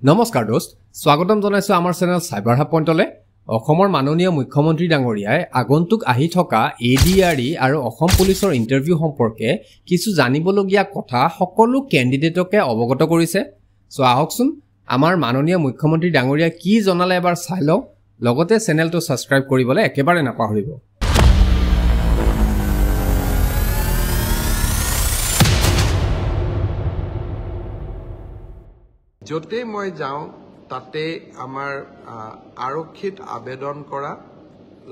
নমস্কাৰ দোস্ত স্বাগতম জনাইছো আমাৰ চেনেল সাইবাৰ হাব পইণ্টলে অসমৰ মাননীয় মুখ্যমন্ত্ৰী ডাঙৰীয়াই আগন্তুক আহি থকা এডিআৰই আৰু অসম পুলিচৰ ইন্টাৰভিউ সম্পৰ্কে কিছু জানিবলগীয়া কথা সকলো ক্যান্ডিডেটকে অৱগত কৰিছে সো আহকচোন আমাৰ মাননীয় মুখ্যমন্ত্ৰী ডাঙৰীয়া কি জনালে এবাৰ চাই লও লগতে চেনেলটো সাবস্ক্ৰাইব কৰিবলৈ একেবাৰে নাপাহৰিব जोते मैं जाऊं ताते आमार आरक्षित आवेदन करा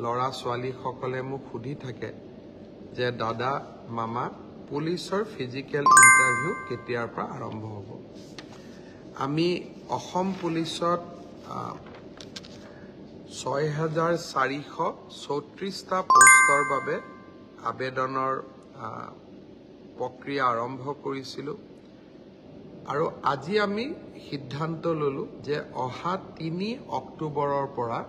लड़ा छाली सकले मुख सुधी थाके जे दादा मामा पुलिसर फिजिकल इंटरव्यू केतियार পৰা आरम्भ হ'ব आमी অসম पुलिसत 6434টা পোষ্টৰ বাবে আবেদনৰ প্ৰক্ৰিয়া আৰম্ভ কৰিছিলো আৰু আজি আমি সিদ্ধান্ত ললো যে অহা 3 অক্টোবৰৰ পৰা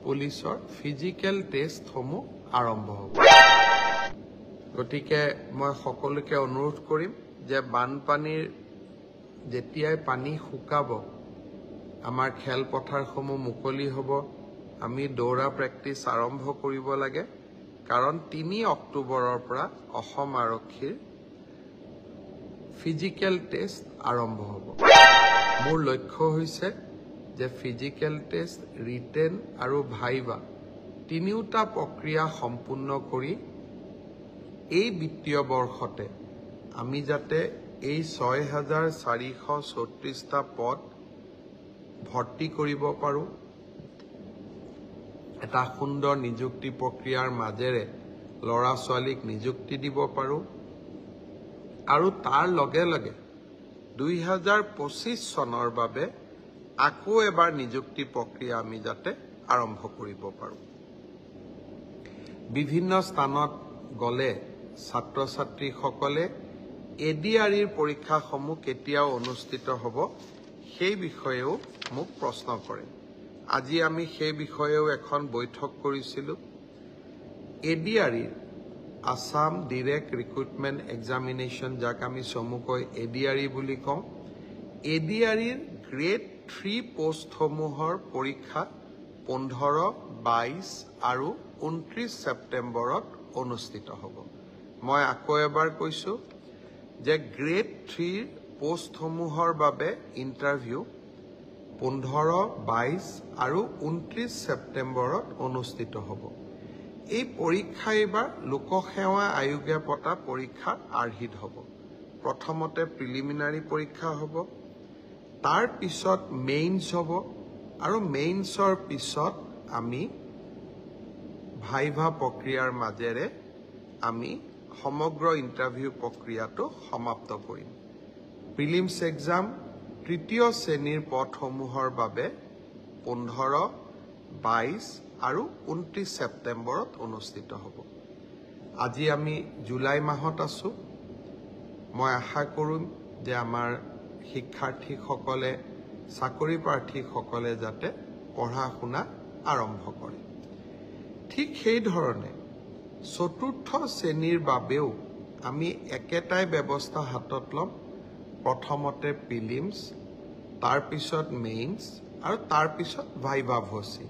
পুলিচৰ ফিজিক্যাল টেষ্ট সমূহ আৰম্ভ হ'ব গতিকে মই সকলোকে অনুৰোধ কৰিম যে বানপানীৰ যেতিয়াই পানী শুকাব আমাৰ খেল পথাৰসমূহ মুকলি হ'ব আমি দৌৰা প্ৰেক্টিছ আৰম্ভ কৰিব লাগে কাৰণ 3 অক্টোবৰৰ পৰা অসম আৰক্ষীৰ फिजिकल टेस्ट आरम्भ হ'ব মোৰ লক্ষ্য হৈছে যে ফিজিক্যাল টেষ্ট ৰিটেন আৰু ভাইবা তিনিওটা প্ৰক্ৰিয়া সম্পূৰ্ণ কৰি এই বিত্তীয় বৰ্ষতে আমি যাতে এই 6434টা পদ ভৰ্তি কৰিব পাৰো এটা সুন্দৰ নিযুক্তি প্ৰক্ৰিয়াৰ মাজেৰে লৰা ছোৱালীক নিযুক্তি দিব পাৰো আৰু তাৰ লগে লগে 2025 চনৰ বাবে আকৌ এবাৰ নিযুক্তি প্ৰক্ৰিয়া আমি যাতে আৰম্ভ কৰিব পাৰো বিভিন্ন স্থানত গলে ছাত্ৰ ছাত্ৰী সকলে এডিআৰইৰ পৰীক্ষা সমূহ কেতিয়া অনুষ্ঠিত হ'ব সেই বিষয়েও মোক প্ৰশ্ন কৰে আজি আমি সেই বিষয়েও এখন বৈঠক কৰিছিলো এডিআৰইৰ Assam Direct Recruitment Examination যাক আমি সমুকৈ এডিআৰই বুলি কওঁ এডিআৰইৰ গ্ৰেড 3 পোষ্ট সমূহৰ পৰীক্ষা 15 22 আৰু 29 সেপ্টেম্বৰত অনুষ্ঠিত হ'ব মই আকৌ এবাৰ কৈছো যে গ্ৰেড 3 পোষ্ট সমূহৰ বাবে ইন্টাৰভিউ 15 22 আৰু 29 সেপ্টেম্বৰত অনুষ্ঠিত হ'ব এই পৰীক্ষা এবাৰ লোকসেৱা আয়োগে পতা পৰীক্ষা আৰ্হিত হ'ব প্ৰথমতে প্ৰিলিমিনাৰী পৰীক্ষা হ'ব তাৰ পিছত মেইনছ হ'ব আৰু মেইনছৰ পিছত আমি ভাইভা প্ৰক্ৰিয়াৰ মাজেৰে আমি সমগ্ৰ ইন্টাৰভিউ প্ৰক্ৰিয়াটো সমাপ্ত কৰিম প্ৰিলিমছ এক্সাম তৃতীয় শ্ৰেণীৰ পদসমূহৰ বাবে 15 22 আৰু 29 সেপ্টেম্বৰত অনুষ্ঠিত হ'ব আজি আমি জুলাই মাহত আছো মই আশা কৰিম যে আমাৰ শিক্ষাৰ্থী সকলে চাকৰি প্ৰাৰ্থী সকলে যাতে পঢ়া শুনা আৰম্ভ কৰে ঠিক সেই ধৰণে চতুৰ্থ শ্ৰেণীৰ বাবেও আমি একেটাই ব্যৱস্থা হাতত লম প্ৰথমতে প্ৰিলিমছ তাৰ পিছত মেইনছ আৰু তাৰ পিছত ভাইভা ভচি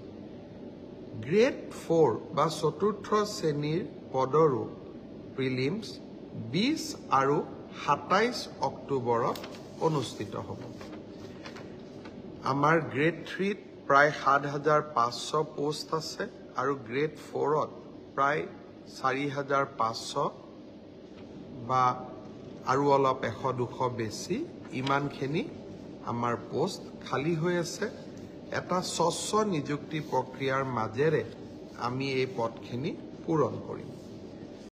গ্ৰেড 4 বা চতুৰ্থ শ্ৰেণীৰ পদৰো প্ৰিলিমছ 20 আৰু 27 অক্টোবৰত অনুষ্ঠিত হ'ব আমাৰ গ্ৰেড 3 প্ৰায় 7500 পোষ্ট আছে আৰু গ্ৰেড 4ত প্ৰায় 4500 বা আৰু অলপ 100 200 বেছি ইমানখিনি আমাৰ পোষ্ট খালি হৈ আছে এটা স্বচ্ছ নিযুক্তি প্ৰক্ৰিয়াৰ মাজেৰে আমি এই পদখিনি পূৰণ কৰিম